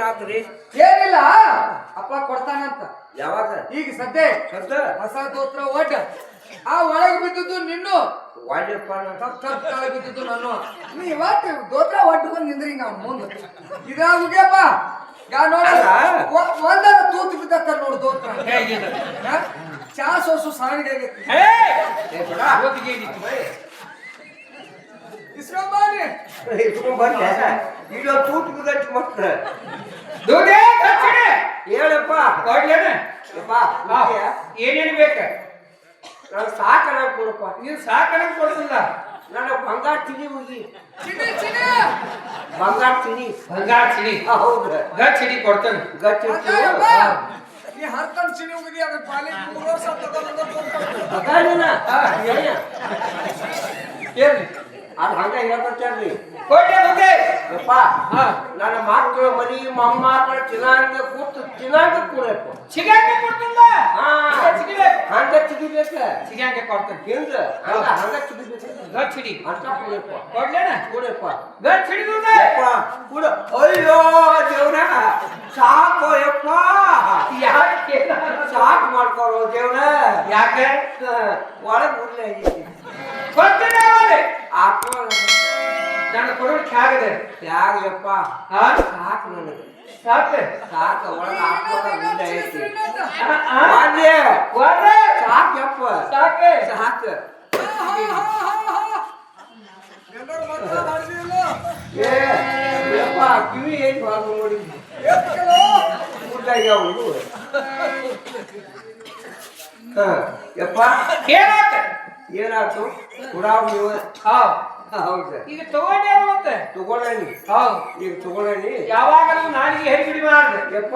ಏನಾದ್ರಿ? ಏನಿಲ್ಲ ಅಪ್ಪ ಕೊಡ್ತಾನಂತ. ಯಾವಾಗ? ಈಗ ಸದ್ಯ ಹೊಸ ದೋತ್ರ ಒಡ್ಡ ಆ ಒಳಗೆ ಬಿದ್ದಿದ್ದು ನಿನ್ನು ಕೆಳಗೆ ಬಿದ್ದಿದ್ದು ನಾನು. ನೀ ಇವತ್ತು ದೋತ್ರ ಒಡ್ಕೊಂಡು ನಿಂದ್ರಿ ನಾವು ಮುಂದೆ ಇದಾಗ ಮುಗಿಯಪ್ಪ. ನೋಡ ಒಂದರ ತೂತು ಬಿದ್ದ ನೋಡು ದೋತ್ರ ಚಾ ಸೋಸು ಸಾವಿಗೆ ಈಗ ತೂತು ಬಿದ್ದಟ್ಟು ಮತ್ತೆ ಹೇಳಪ್ಪ ಏನೇನು ಬೇಕ? ನಾನು ಸಾಕಣ ಕೊಡಪ್ಪ. ನೀವು ಸಾಕಣ ಕೊಡ್ತಿಲ್ಲ. ನನ್ನ ಬಂಗಾರ ತಿಳಿ ಮುಗಿ ಚಿನಿ ಚಿನಿ ಬಂಗಾರ ತಿಳಿ ಹೌದು ಚಿಡಿ ಕೊಡ್ತಾನೆ. ನೀ ಹರ್ಕೊಂಡು ಚಿನಿ ಹೋಗಿದಿ ಅದ್ರ ಪಾಲಿಗೆ 3 ವರ್ಷ ಹೇಳಿ ಅದು ಹಂಗ ಹೇಳ್ಕೊಡ್ತೇನ್ರಿ. ಕೊಟ್ಟೆ ಮುಂದೆ ಯಪ್ಪ ನನ್ನ ಮಕ್ಕಳು ಮರಿ ಮೊಮ್ಮಕ್ಕಳು ಚಿನ್ನಾಂಗ ಕೂತು ಚಿನ್ನಾಂಗ ಕೂಡಪ್ಪ ಚಿಗಾಂಗೆ ಕೊಡ್ತಿಲ್ಲ. ಹಂಗ ಚಿಗಿಬೇಕ ಚಿಗಾಂಗೆ ಕೊಡ್ತಾನೆ. ಹಿಂಗ ಹಂಗ ಚಿಗಿಬೇಕು ಗಚ್ಚಿಡಿ ಅಂತ ಕೂಡಪ್ಪ ಕೊಡ್ಲೇನ ಕೂಡಪ್ಪ ಗಚ್ಚಿಡಿ ಕೂಡ. ಅಯ್ಯೋ ದೇವ್ರ ಸಾಕು ಯಪ್ಪ. ಯಾಕೆ ಸಾಕು ಮಾಡ್ಕೊರೋ ದೇವ್ರ. ಯಾಕೆ ಒಳಗೆ ಉರ್ಲೆ ಕೊಡ್ತೀನಿ ಆತ್ಮ ನನ್ನ ಕೊಡೋಕೆ ಆಗದೆ ಯಾಗಪ್ಪ ಹಾ ಸಾಕು ನನಗೆ ಸಾಕು ಸಾಕು ಒಳಗೆ ಆತ್ಮ ಐತಿ ವಾಡ್ರೆ ಸಾಕಪ್ಪ ಸಾಕೆ ಸಾಕು. ಯಪ್ಪ ಕಿವಿ ಏನ್ ಮಾಡ್ಕೊಂಡು ನೋಡಿ ಊಟಾಗ್ಯಾವ ಇದು. ಯಪ್ಪ ಏನಾತ ಏನಾಯ್ತು ಕೊಡಾವ್ ನೀವು? ಹೌದು ಈಗ ತಗೊಂಡೆ ಮತ್ತೆ ತಗೊಳ್ಳೇನಿ. ಈಗ ತಗೊಳ್ಳೇನಿ. ಯಾವಾಗಲೂ ನಾಲಿಗೆ ಹರಿ ಬಿಡಬಾರ್ದು ಯಪ್ಪ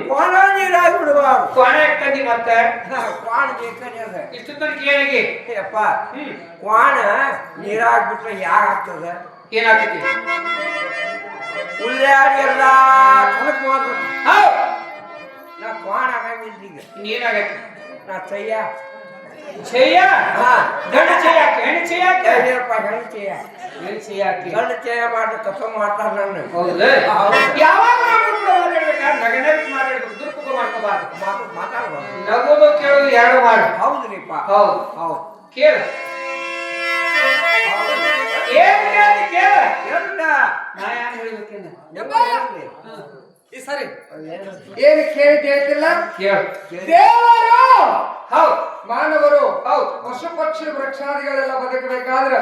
ಕೋಣ ನೀರಾಗಿ ಬಿಡಬಾರ್ದು. ಕೊನೆ ತಂದಿ ಮತ್ತೆ ಕ್ವಾಣ ಬೇಕಾನೆ ಅದ. ಇಷ್ಟು ತನಕ ಏನಾಗಿ ಯಪ್ಪ ಕ್ವಾಣ ನೀರಾಗಿ ಬಿಟ್ರೆ ಯಾಕಾಗ್ತದ? ಏನಾಗ್ತೈತಿ? ಉಳ್ಳಾಡಿ ಎಲ್ಲ ಕನಕ್ ಮಾಡ್ಬೇಕು. ನಾ ಕ್ವಾಣ ಆಗಂಗಿಲ್ಲ. ಈಗ ನೀನಾಗೈತಿ ನಾ ಚಯ್ಯ ಚೆಯ್ಯ ಗಂಡ ಚೆಯ್ಯಾಕೆ ಹೆಣ್ಣು ಚೆಯ್ಯಾಕೆ ಹೆಣ್ಣು ಚೆಯ್ಯ ಹೆಣ್ಣು ಚೆಯ್ಯಾಕೆ ಗಂಡ ಚೆಯ್ಯ ಮಾಡಿ ಕಸ ಮಾಡ್ತಾರ ನನ್ನ. ಹೌದು ಯಾವಾಗ ಮಾತಾಡ್ಬೇಕು ದುರ್ಪುಗ ಮಾಡ್ಕೋಬಾರ್ದು. ಮಾತಾಡ್ಬಾರ್ದು. ನಗೋದು ಕೇಳೋದು ಎರಡು ಮಾಡು. ಹೌದ್ರಿಪ್ಪ ಹೌದು ಹೌದು ಕೇಳ ಏನ್ ಕೇಳ ನಾ ಯಾರು ಹೇಳ್ಬೇಕೇನ ಈ ಸರಿ ಏನು ಕೇಳಿದ್ದು ಹೇಳ್ತಿಲ್ಲ. ಕೇಳ ದೇವರು ಹೌದು ಮಾನವರು ಹೌದು ಪಶು ಪಕ್ಷಿ ವೃಕ್ಷಾದಿಗಳೆಲ್ಲ ಬದುಕಬೇಕಾದ್ರ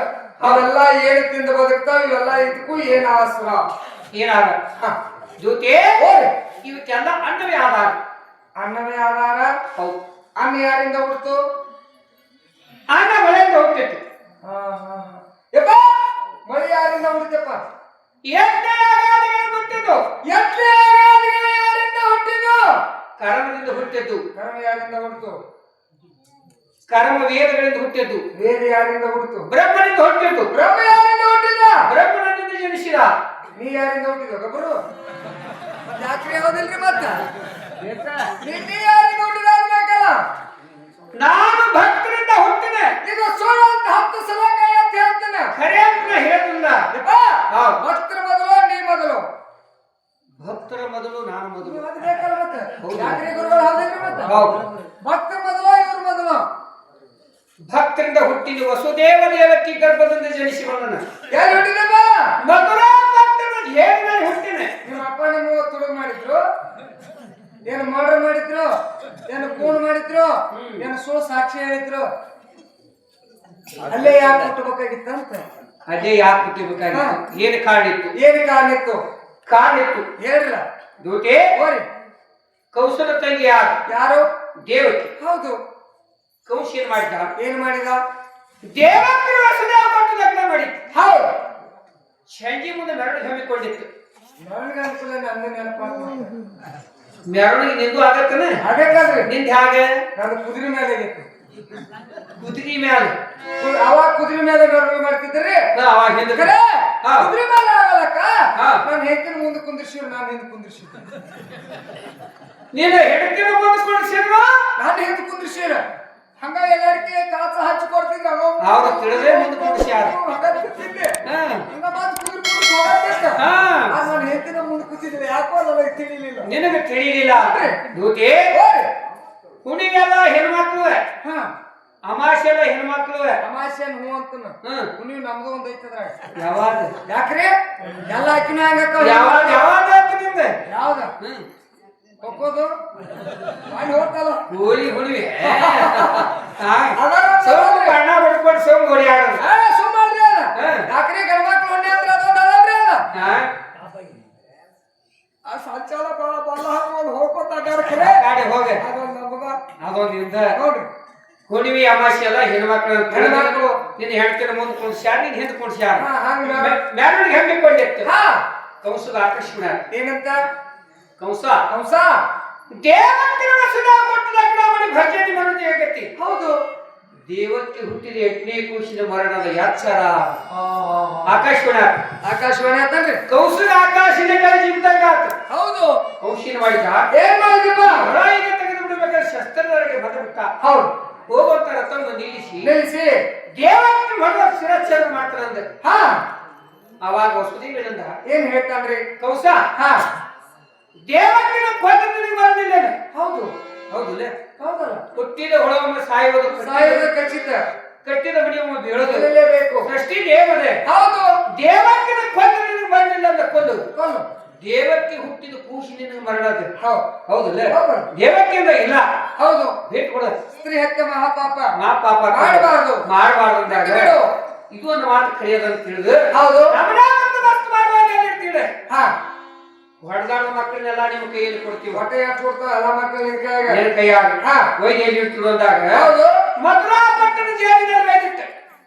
ಅವೆಲ್ಲ ಏನು ತಿಂದು ಬದುಕ್ತಾವ. ಇವೆಲ್ಲ ಇದಕ್ಕೂ ಏನ್ ಆಸರ ಏನಾದ ಜೊತೆ ಇವಕ್ಕೆಲ್ಲ ಅನ್ನವೇ ಆಧಾರ. ಅನ್ನವೇ ಆಧಾರ. ಹೌದು ಅನ್ನ ಯಾರಿಂದ ಹುಡ್ತು? ಅನ್ನ ಮಳೆಯಿಂದ ಹೋಗ್ತೈತಿ. ಯಪ್ಪ ಮಳೆ ಯಾರಿಂದ ಹುಡ್ತಪ್ಪ? ಎಷ್ಟೇ ಆಗಾದಿಗಳನ್ನು ಹುಟ್ಟಿದ್ದು ಎಷ್ಟೇ ಆಗಾದಿಗಳು ಯಾರಿಂದ ಹುಟ್ಟಿದ್ದು? ಕರ್ಮದಿಂದ ಹುಟ್ಟಿದ್ದು. ಕರ್ಮ ಯಾರಿಂದ ಹುಡ್ತು? ಕರ್ಮ ವೇದಗಳಿಂದ ಹುಟ್ಟಿದ್ದು. ವೇದ ಯಾರಿಂದ ಹುಡ್ತು? ಬ್ರಹ್ಮನಿಂದ ಹುಟ್ಟಿದ್ದು. ಬ್ರಹ್ಮ ಯಾರಿಂದ ಹುಟ್ಟಿದ? ಬ್ರಹ್ಮನಿಂದ ಜನಿಸಿದ. ನೀ ಯಾರಿಂದ ಹುಟ್ಟಿದ ಗಬ್ಬರು? ಮತ್ತೆ ಯಾಕ್ರಿ ಆಗೋದಿಲ್ರಿ ಮತ್ತ? ನೀ ಯಾರಿಂದ ಹುಟ್ಟಿದ ಆಗ್ಬೇಕಲ್ಲ. ನಾನು ಭಕ್ತರಿಂದ ಹುಟ್ಟಿದೆ. ಇದು ಸುಳ್ಳು ಅಂತ 10 ಸಲ ಕೈ ಎತ್ತಿ ಹೇಳ್ತೇನೆ. ಖರೆ ಅಂತ ಹೇಳ್ತಿಲ್ಲ. ಭಕ್ತರ ಮೊದಲು ನೀ ಮೊದಲು? ಭಕ್ತರ ಮೊದಲು ನಾನು ಮೊದಲು. ಅದು ಬೇಕಲ್ಲ ಮತ್ತೆ? ಯಾಕ್ರಿ ಗುರುಗಳು ಹೌದಿಲ್ರಿ ಮತ್ತೆ? ಭಕ್ತರ ಮೊದಲು ಇವ್ರ ಮೊದಲು? ಭಕ್ತರಿಂದ ಹುಟ್ಟಿದ ವಸುದೇವ ದೇವಕಿ ಗರ್ಭದಿಂದ ಜನಿಸಿ ಬಂದನ. ಯಾರು ಹುಟ್ಟಿದಪ್ಪ? ಮಧುರಾ ಭಕ್ತರು ಹೇಗೆ ನಾನು ಹುಟ್ಟಿನೆ. ನಿಮ್ಮ ಅಪ್ಪ ನಿಮ್ಮ ತುಳು ಮಾಡಿದ್ರು? ಏನು ಮರ್ಡರ್ ಮಾಡಿದ್ರು? ಏನು ಕೂಣ್ ಮಾಡಿದ್ರು? ಏನು ಸುಳ್ಳು ಸಾಕ್ಷಿ ಹೇಳಿದ್ರು? ಅಲ್ಲೇ ಯಾಕೆ ಹುಟ್ಟಬೇಕಾಗಿತ್ತಂತ? ಅದೇ ಯಾಕೆ ಹುಟ್ಟಬೇಕಾಗಿತ್ತು? ಏನು ಕಾಣಿತ್ತು? ಏನು ಕಾರಣಿತ್ತು? ಕಾಣಿತ್ತು ಹೇಳ್ರ ದೂತೆ. ಕೌಶಲ ತಂಗಿ ಯಾರು? ಯಾರು? ದೇವಕಿ. ಹೌದು. ಕೌಶ ಏನ್ ಮಾಡಿದ? ಏನ್ ಮಾಡಿದ? ದೇವಕಿ ವಸುದೇವ ಕೊಟ್ಟು ಲಗ್ನ ಮಾಡಿತ್ತು. ಹೌದು. ಸಂಜೆ ಮುಂದೆ ಮೆರವಣಿಗೆ ಹಮ್ಮಿಕೊಂಡಿತ್ತು. ಮೆರವಣಿಗೆ ಅನುಕೂಲ ನಂದು ನೆನಪಾಗ ಮೆರವಣಿಗೆ ನಿಂದು ಆಗತ್ತನ? ಹಾಗಾದ್ರೆ ನಿಂದ ಹಾಗೆ ನಾನು ಕುದುರೆ ಮೇಲೆ ಆಗಿತ್ತು. ಕುದುರೆ ಮೇಲೆ ಅವಾಗ ಕುದುರೆ ಮೇಲೆ ಮೆರವಣಿಗೆ ಮಾಡ್ತಿದ್ರಿ. ಅವಾಗ ಹಿಂದೆ ಕುದುರೆ ಮೇಲೆ ಆಗಲ್ಲಕ್ಕ. ನಾನು ಹೆಂಡತಿನ ಮುಂದೆ ಕುಂದಿರ್ಸಿದ್ರು, ನಾನು ಹಿಂದೆ ಕುಂದಿರ್ಸಿದ್ದೆ. ನೀನು ಹೆಂಡತಿನ ಮುಂದೆ ಕುಂದಿರ್ಸಿದ್ರು, ನಾನು ಹಿಂದೆ ಕುಂದಿರ್ಸಿರ. ಹಂಗ ಎಲ್ಲಾರ್ಗೆ ಕಾಸ ಹಚ್ಚಿ ಕೊಡ್ತಿದ್ರ ಅವ್ರು ತಿಳಿದೇ ಮುಂದೆ ಕೂಡಿಸ್ಯಾರ. ಹಂಗ ಮಾತು ಕುದುರೆ ಕುದುರೆ ಹೋಗತ್ತಿತ್ತ ಹಾ. ನಾನು ಹೇಳ್ತಿನ ಮುಂದೆ ಕೂತಿದ್ರೆ ಯಾಕೋ ನನಗೆ ತಿಳಿಲಿಲ್ಲ. ನಿನಗೆ ತಿಳಿಲಿಲ್ಲ ದೂತಿ. ಹುಣಿಗೆಲ್ಲ ಹೆಣ್ಮಕ್ಳು, ಹಾ ಅಮಾಸೆ ಎಲ್ಲ ಹೆಣ್ಮಕ್ಳು. ತಮಾಷೆನ್ ಹೂ ಅಂತನ ನೀವು ನಮ್ದು ಒಂದ್ ಐತದ್ರಾಗ ಯಾವಾಗ ಯಾಕ್ರಿ ಎಲ್ಲ ಹಾಕಿನ ಹಂಗ ಯಾವಾಗ ಯಾವಾಗ ನಿಂದ ಯಾವ್ದ ಒಕ್ಕೋದು ಮಾಡಿ ಹೋಗ್ತಲ್ಲ ಹೋಳಿ ಹುಣಿವೆ ಬಣ್ಣ ಬಡ್ಕೊಂಡು ಸೋಮ್ ಹೊಡಿಯಾಡೋದು. ಸುಮ್ಮಲ್ರಿ ಅದ ಯಾಕ್ರಿ ಗಂಡ್ಮಕ್ಳು ಹೊಣ್ಣೆ ಅಂದ್ರೆ ಅದೊಂದು ಅದಲ್ರಿ ಅದ ಆ ಸಂಚಾಲ ಬಾಳ ಬಲ್ಲ ಹಾಕೊಂಡು ಹೋಗ್ಕೊತ ಅಡ್ಡಾಡ್ಕರೆ ಗಾಡಿ ಹೋಗ ಅದೊಂದು ನಮಗ ಅದೊಂದು ಇಂದ ನೋಡ್ರಿ ಹುಣಿವಿ ಅಮಾಸೆ ಎಲ್ಲ ಹೆಣ್ಮಕ್ಳು ಹೆಣ್ಮಕ್ಳು. ನಿನ್ನ ಹೆಣ್ತಿನ ಮುಂದೆ ಕುಣಿಸ್ಯಾರ, ನೀನ್ ಹಿಂದೆ ಕುಣಿಸ್ಯಾರ. ಹಾ ಹಂಗ ಮ್ಯಾಲಿಗೆ ಹಮ್ಮಿಕೊಂಡಿತ್ತು ಹಾ ಕಂಸದ ಆಕರ್ಷಣ. ಏನಂತ ಕಂಸ ಕಂಸ ದೇವಕ್ಕೆ ಸುಧಾ ಕೊಟ್ಟದ ಅಗ್ರಮಣಿ ಭಜನೆ ಮಾಡುತ್ತೆ ಹೇಗತ್ತಿ. ಹೌದು ದೇವಕ್ಕೆ ಹುಟ್ಟಿದ 8ನೇ ಕೂಸಿನ ಮರಣದ ಯಾತ್ಸರ ಆಕಾಶವಾಣ. ಆಕಾಶವಾಣಿ ಆತನ್ರಿ ಕೌಸದ ಆಕಾಶನ ಕೈ ಜೀವಿತಂಗ ಆತ. ಹೌದು ಕೌಶಿನ ಮಾಡಿದ ಏನ್ ಮಾಡಿದಪ್ಪ ಹೊರಗೆ ತೆಗೆದು ಬಿಡಬೇಕಾದ್ರೆ ಶಸ್ತ್ರದವರೆಗೆ ಬಂದಬಿಟ್ಟ. ಹೌದು ಹೋಗುವಂತ ರಥವನ್ನು ನಿಲ್ಲಿಸಿ ನಿಲ್ಲಿಸಿ ದೇವಕ್ಕೆ ಮಗ ಶಿರಚ್ಛೇದ ಮಾಡ್ತಾರಂದ. ಹಾ ಅವಾಗ ವಸುದೇವನಂದ ಏನ್ ಹೇಳ್ತಾನ್ರಿ ಕೌಸ ಹಾ ದೇವಕ್ಕೆ ಕೊಂದಿನಿಗೆ ಬರಲಿಲ್ಲ. ಹೌದು ಹೌದಿಲ್ಲ? ಹೌದಲ್ಲ ಹುಟ್ಟಿದ ಹೊಳವನ್ನು ಸಾಯುವುದು ಸಾಯೋದು ಖಚಿತ ಕಟ್ಟಿದ ಮಡಿಯಮ್ಮ ಬೀಳೋದು ಬೇಕು ಸೃಷ್ಟಿ ದೇವರೇ. ಹೌದು ದೇವಕ್ಕೆ ಕೊಂದಿನಿಗೆ ಬರಲಿಲ್ಲ ಅಂತ ಕೊಂದು ಕೊಲ್ಲು ದೇವಕ್ಕೆ ಹುಟ್ಟಿದ ಕೂಸಿ ನಿನಗೆ ಮರಣ ಅದು. ಹೌದು ಹೌದಲ್ಲ? ಹೌದು. ದೇವಕ್ಕಿಂದ ಇಲ್ಲ ಹೌದು ಭೇಟ್ ಕೊಡ ಸ್ತ್ರೀ ಹತ್ಯೆ ಮಹಾಪಾಪ ಮಾ ಪಾಪ ಮಾಡಬಾರ್ದು. ಮಾಡಬಾರ್ದು ಅಂದಾಗ ಬಿಡು. ಇದು ಒಂದು ಮಾತು ಕರೆಯೋದಂತ ತಿಳಿದು ಹೌದು ನಮ್ಮನ್ನ ಮಸ್ತ್ ಮಾಡುವಾಗ ಹೇಳ್ತೀವಿ. ಹಾ ಹೊಡೆದಾಡ ಮಕ್ಕಳನ್ನೆಲ್ಲ ನಿಮ್ಮ ಕೈಯಲ್ಲಿ ಕೊಡ್ತೀವಿ. ಹೊಟ್ಟೆ ಎಷ್ಟು ಕೊಡ್ತಾವ ಎಲ್ಲ ಮಕ್ಕಳು ನಿನ್ ಕೈಯಾಗ ಏನ್ ಕೈಯಾಗ ಹಾ ವೈದ್ಯಲ್ಲಿ ಇಟ್ಟು ಅಂದಾಗ ಹೌದು ಮಧುರಾ ಪಟ್ಟಣ ಜೈಲಿನಲ್ಲಿ ಬೇಕಿಟ್ಟ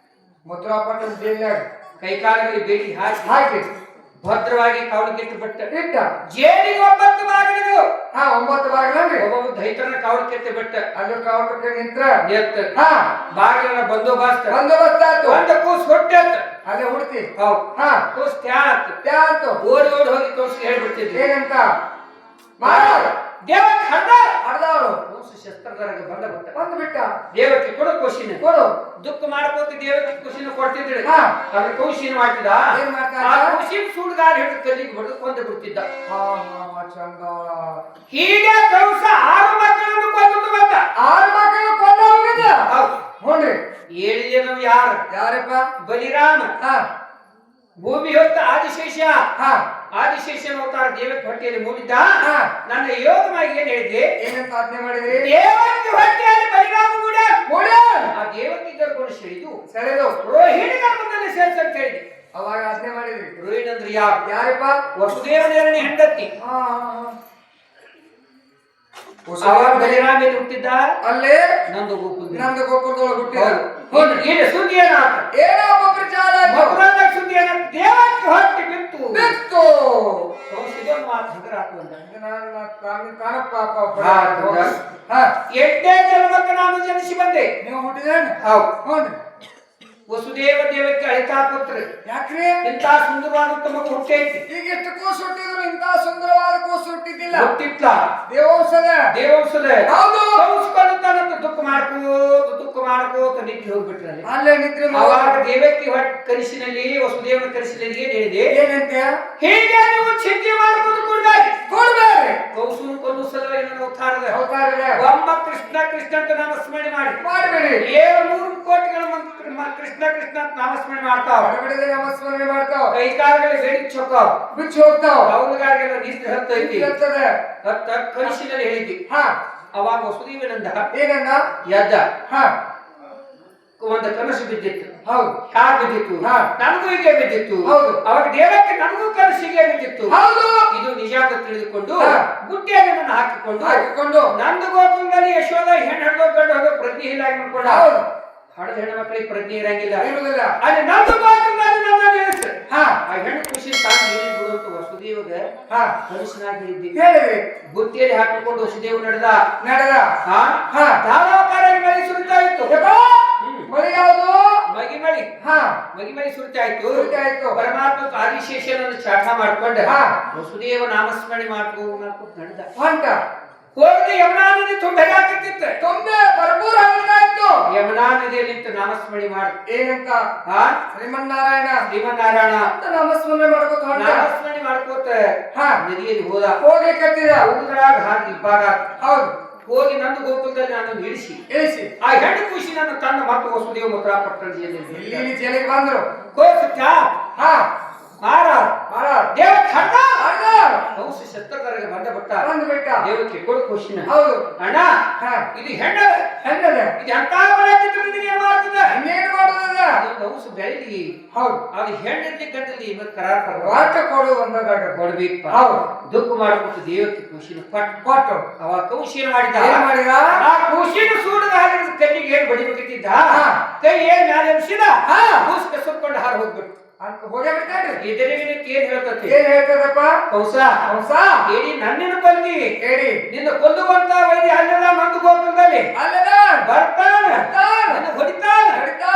ಮಥುರಾಪಟ್ಟಣ ಜೈಲ್ನಾಗ ಕೈಕಾಲಗಳಿಗೆ ಬೇಡಿ ಹಾಕಿ ಹಾಕಿ ಭದ್ರವಾಗಿ ಕಾವಲಿಗೆಟ್ಟು ಬಿಟ್ಟ. ಇಟ್ಟ ಜೇನಿಗೆ 9 ಬಾಗಿಲುಗಳು. ಹಾ 9 ಬಾಗಿಲನ್ರಿ ಒಬ್ಬೊಬ್ಬ ದೈತನ ಕಾವಲಿಗೆಟ್ಟು ಬಿಟ್ಟ. ಅಲ್ಲಿ ಕಾವಲ್ಪಟ್ಟ ನಿಂತ್ರ ಎತ್ತ ಹಾ ಬಾಗಿಲನ್ನ ಬಂದೋಬಸ್ತ್ ಬಂದೋಬಸ್ತ್ ಆತು ಒಂದ ಕೂಸ್ ಹೊಟ್ಟೆತ್ತ. ಅಲ್ಲೇ ಹುಡ್ತಿ ಹೌದು ಹಾ ಕೂಸ್ ತ್ಯಾತ್ ತ್ಯಾಂತು ಓಡಿ ಓಡಿ ಹೋಗಿ ಕೂಸ್ ಹೇಳ್ಬಿಡ್ತಿದ್ವಿ. ಏನಂತ ಮಾಡ ದೇವಕ್ಕೆ ಹಡ್ದ ಹಡ್ದವಳು ಕೂಸು ಶಸ್ತ್ರಧಾರಕ್ಕೆ ಬಂದ ಬಿಟ್ಟ. ಬಂದು ಬಿಟ್ಟ ದೇವಕ್ಕೆ ಕೊಡು ಖುಷಿನ ಕೊಡು ದುಃಖ ಮಾಡ್ಕೋತ ದೇವಕ್ಕೆ ಖುಷಿನ ಕೊಡ್ತಿದ್ರು. ಹಾ ಅದ್ರ ಖುಷಿನ ಮಾಡ್ತಿದ್ದ. ಏನ್ ಮಾಡ್ತಾ ಆ ಇದ್ದ? ಖುಷಿನ ಸುಡ್ಗಾರ ಹಿಡಿದು ಕಲ್ಲಿಗೆ ಹೊಡೆದು ಕೊಂದು ಬಿಡ್ತಿದ್ದ. ಹಾ ಹಾ ಚಂದ ಹೀಗೆ ಕಂಸ 6 ಮಕ್ಕಳನ್ನು ಕೊಂದು ಬಂದ. 6 ಮಕ್ಕಳು ಕೊಂದ ಹೋಗಿದ್ದ ಹೌದು ನೋಡ್ರಿ 7 ಜನ ಯಾರು? ಯಾರಪ್ಪ ಬಲಿರಾಮ, ಹಾ ಭೂಮಿ ಹೊತ್ತ ಆದಿಶೇಷ. ಹಾ ಆದಿಶೇಷನ ಅವತಾರ ದೇವಕ್ಕೆ ಹೊಟ್ಟೆಯಲ್ಲಿ ಮೂಡಿದ್ದ. ಹಾ ನನ್ನ ಯೋಗವಾಗಿ ಏನ್ ಹೇಳಿದೆ? ಏನಂತ ಆಜ್ಞೆ ಮಾಡಿದ್ರಿ ದೇವಕ್ಕೆ ಹೊಟ್ಟೆಯಲ್ಲಿ ಬಲಿರಾಮ ಮೂಡ ಮೂಡ ಆ ದೇವಕ್ಕೆ ಗರ್ಭವನ್ನು ಸೆಳೆದು ಸೆಳೆದು ರೋಹಿಣಿ ಗರ್ಭದಲ್ಲಿ ಸೇರ್ಸ ಅಂತ ಹೇಳಿದೆ. ಅವಾಗ ಆಜ್ಞೆ ಮಾಡಿದ್ರಿ ರೋಹಿಣಿ ಅಂದ್ರೆ ಯಾರು? ಯಾರಪ್ಪ ವಸುದೇವನೇರನೇ ಹೆಂಡತಿ. ಹಾ ಅವಾಗ ಬಲಿರಾಮ ಎಲ್ಲಿ ಹುಟ್ಟಿದ್ದ? ಅಲ್ಲೇ ನಂದು ಗೋಕುಲ. ನಂದು ಗೋಕುಲದೊಳಗೆ ಹುಟ್ಟಿದ ಹೌದು. ಏನು ಸುದ್ದಿ ಏನಾತ? ಏನೋ ಒಬ್ಬೊಬ್ರು ಚಾಲ ಮಧುರಾದಾಗ ಸುದ್ದಿ ಏನಾತ? ದೇವಕ್ಕೆ ಹೊಟ್ಟೆ ಬಿತ್ತು. ಬಿತ್ತು ಇದೊಂದು ಮಾತು ಹಗರ ಹಾಕುವಂತ. ಕಾಣಪ್ಪ ಹಾ 8ನೇ ಜನ್ಮಕ್ಕೆ ನಾನು ಜನಿಸಿ ಬಂದೆ. ನೀವು ಹುಟ್ಟಿದೇನು ಹೌದು. ಹೌದು ವಸುದೇವ ದೇವಕ್ಕೆ ಅಳಿತಾ ಪುತ್ರ. ಯಾಕ್ರಿ ಇಂಥ ಸುಂದರವಾದ ಮಗು ಹುಟ್ಟೈತಿ. ಈಗ ಎಷ್ಟು ಕೂಸು ಹುಟ್ಟಿದ್ರು ಇಂತ ಸುಂದರವಾದ ಕೂಸು ಹುಟ್ಟಿದ್ದಿಲ್ಲ. ಹುಟ್ಟಿತ್ತ ದೇವೋಂಶದ ದೇವಂಶದ ಹೌದು ಕೌಸ್ಕೊಳ್ಳುತ್ತಾನಂತ ದುಃಖ ಮಾಡ್ಕೋತ ನಿಂತು ಹೋಗ್ಬಿಟ್ರಲ್ಲಿ. ಅಲ್ಲೇ ನಿದ್ರೆ ಅವಾಗ ದೇವಕ್ಕೆ ಕನಸಿನಲ್ಲಿ ವಸುದೇವನ ಕನಸಿನಲ್ಲಿ ಏನ್ ಹೇಳಿದೆ? ಏನಂತ ಹೀಗೆ ನೀವು ಚಿಂತೆ ಮಾಡ್ಕೊಂಡು ಕೊಡ್ಬೇಡಿ. ಕೊಡ್ಬೇಡ್ರಿ ಕೌಸುನು ಕೊಲ್ಲು ಸಲುವಾಗಿ ನನ್ನ ಅವತಾರದ ಅವತಾರದೆ ಒಮ್ಮ ಕೃಷ್ಣ ಕೃಷ್ಣ ಅಂತ ನಾಮಸ್ಮರಣೆ ಮಾಡಿ ಮಾಡಬೇಡಿ 700 ಕೋಟಿಗಳ ಕೃಷ್ಣ ಕೃಷ್ಣ ಅಂತ ನಾಮಸ್ಮರಣೆ ಮಾಡ್ತಾವ. ಹೊರಗಡೆ ನಮಸ್ಮರಣೆ ಮಾಡ್ತಾವ ಕೈಕಾಲಗಳಿಗೆ ಬೇಡಿ ಚೊಕ್ಕಾವ. ಬಿಚ್ಚಿ ಹೋಗ್ತಾವ ಅವರಿಗಾಗೆಲ್ಲ ನಿದ್ರೆ ಹತ್ತೈತಿ. ಇರ್ತದೆ ಹತ್ತ ಕನಸಿನಲ್ಲಿ ಹೇಳಿದ್ವಿ. ಹಾ ಅವಾಗ ವಸುದೇವನಂದ ಏನಂದ ಎದ್ದ. ಹಾ ಒಂದು ಕನಸು ಬಿದ್ದಿತ್ತು. ಹೌದು ಯಾರು ಬಿದ್ದಿತ್ತು? ಹಾ. ನನಗೂ ಹೀಗೆ ಬಿದ್ದಿತ್ತು. ಹೌದು. ಅವಾಗ ದೇವಕ್ಕೆ ನನಗೂ ಕನಸಿಗೆ ಬಿದ್ದಿತ್ತು. ಹೌದು ಇದು ನಿಜ ಅಂತ ತಿಳಿದುಕೊಂಡು ಹಾ. ಬುಟ್ಟಿಯಾಗಿ ನನ್ನ ಹಾಕಿಕೊಂಡು ನಂದು ಗೋಕುಲದಲ್ಲಿ ಯಶೋಧ ಹೆಣ್ಣು ಹಡ್ದು ಗಂಡು ಹಡ್ದು ಪ್ರಜ್ಞೆ ಇಲ್ಲ ಆಗಿ ಮಾಡ್ಕೊಂಡ. ಹೌದು ಹಡದ ಹೆಣ್ಣು ಮಕ್ಕಳಿಗೆ ಪ್ರಜ್ಞೆ ಇರಂಗಿಲ್ಲ. ಇರುವುದಿಲ್ಲ ಅಲ್ಲಿ ನಂದು ಗೋಕುಲದಲ್ಲಿ ನನ್ನ ನಿಲ್ಲಿಸು. ಹಾ ಆ ಹೆಣ್ಣು ಖುಷಿ ತಾನು ನೀರಿ ಬಿಡುವಂತ ವಸುದೇವಗ ಹಾ ಕನಸಿನಾಗಿ ಹೇಳಿದ್ದೆ. ಹೇಳಿರಿ ಬುಟ್ಟಿಯಲ್ಲಿ ಹಾಕಿಕೊಂಡು ವಸುದೇವ ನಡೆದ. ನಡೆದ ಹಾ ಹಾ ಧಾರಾಕಾರಾಗಿ ಮಳೆ ಸುರಿತಾ ಇತ್ತು. ಮಳೆ ಯಾವುದು ಮಗಿ ಹಾ ಮಳಿ ಸುರಿತಾ ಇತ್ತು. ಸುರಿತಾ ಇತ್ತು. ಪರಮಾತ್ಮ ಆದಿಶೇಷನನ್ನು ಚಾಟ ಮಾಡ್ಕೊಂಡ ಹಾ ವಸುದೇವ ನಾಮಸ್ಮರಣೆ ಮಾಡ್ಕೊಂಡು ನಡೆದ. ಹೊಂಟ ಹೋಗಿ ಯಮುನಾ ನದಿ ತುಂಬ ಹಾಕತ್ತಿತ್ತು. ತೊಂಬೆ ಭರ್ಪೂರ ಹರಿದಾಯ್ತು. ಯಮುನಾ ನದಿಯಲ್ಲಿ ನಿಂತು ನಾಮಸ್ಮರಣೆ ಮಾಡಿ ಏನಂತ ಹಾ ಶ್ರೀಮನ್ನಾರಾಯಣ ಶ್ರೀಮನ್ನಾರಾಯಣ ಅಂತ ನಾಮಸ್ಮರಣೆ ಮಾಡ್ಕೊತ ಹೊಂಟ. ನಾಮಸ್ಮರಣೆ ಮಾಡ್ಕೋತ ಹಾ ನದಿಯಲ್ಲಿ ಹೋದ. ಹೋಗ್ಲಿಕ್ಕತ್ತಿದ ಊರಾಗ ಹಾಕಿ ಇಬ್ಬಾಗ ಹೌದು ಹೋಗಿ ನಂದು ಗೋಕುಲದಲ್ಲಿ ನಾನು ಇಳಿಸಿ ಇಳಿಸಿ ಆ ಹೆಣ್ಣು ಖುಷಿ ನನ್ನ ತನ್ನ ಮತ್ತು ವಸುದೇವ ಮುದ್ರಾ ಪಟ್ಟಣ ಇಲ್ಲಿ ಜೈಲಿಗೆ ಬಂದ್ರು. ಕೋಸತ್ಯ ಹಾ ಮಹಾರಾಜ್ ಮಹಾರಾಜ್ ದೇವ ಖಂಡ ಅಣ್ಣ ಔಷಧ ಸತ್ತಕರಿಗೆ ಬಂದ ಬಟ್ಟ ಬಂದು ಬಿಟ್ಟ. ದೇವಕ್ಕೆ ಕೊಡು ಖುಷಿನ ಹೌದು ಅಣ್ಣ ಹಾ ಇದು ಹೆಣ್ಣ ಹೆಣ್ಣದ ಇದು ಎಂತ ಬರತ್ತಿದ್ರೆ ನಿನಗೆ ಏನ್ ಮಾಡ್ತದ ಇನ್ನೇನು ಮಾಡೋದದ ಅದೊಂದು ಔಷಧ ಬೆಳಿಲಿ ಹೌದು ಅದು ಹೆಣ್ಣಿರ್ಲಿ ಗಂಡಲ್ಲಿ ಇವತ್ತು ಕರಾರ ವಾಟ ಕೊಡು ಒಂದಾಗ ಕೊಡ್ಬೇಕು ಹೌದು ದುಃಖ ಮಾಡ್ಬಿಟ್ಟು ದೇವಕ್ಕೆ ಖುಷಿನ ಪಟ್ ಕೊಟ್ಟು ಅವ ಖುಷಿನ ಮಾಡಿದ ಏನ್ ಮಾಡಿದ ಆ ಖುಷಿನ ಸೂಡದ ಹಾಲಿನ ಕಣ್ಣಿಗೆ ಏನ್ ಬಡಿಬೇಕಿದ್ದ ಹಾ. ಕೈ ಏನ್ ಮ್ಯಾಲೆ ಎಬ್ಸಿದ ಹಾ. ಕೂಸ್ ಕಸರ್ಕೊಂಡು ಹಾರ ಹೋಗ್ಬಿಟ್ಟು ಅಂತ ಹೋಗೇ ಬಿಡ್ತಾನ್ರಿ. ಎದುರಿಗೆ ಏನ್ ಹೇಳ್ತತಿ ಏನ್ ಹೇಳ್ತದಪ್ಪ ಕೌಸ ಹಂಸ ಹೇಳಿ ನನ್ನಿನ ಬಂದಿ ಹೇಳಿ ನಿನ್ನ ಕೊಲ್ಲುವಂತ ವೈದ್ಯ ಅಲ್ಲದ ನಂದು ಗೋಕುಲದಲ್ಲಿ ಅಲ್ಲದ ಬರ್ತಾನ ಬರ್ತಾನ. ನಿನ್ನ ಹೊಡಿತಾನ ನಡೀತಾ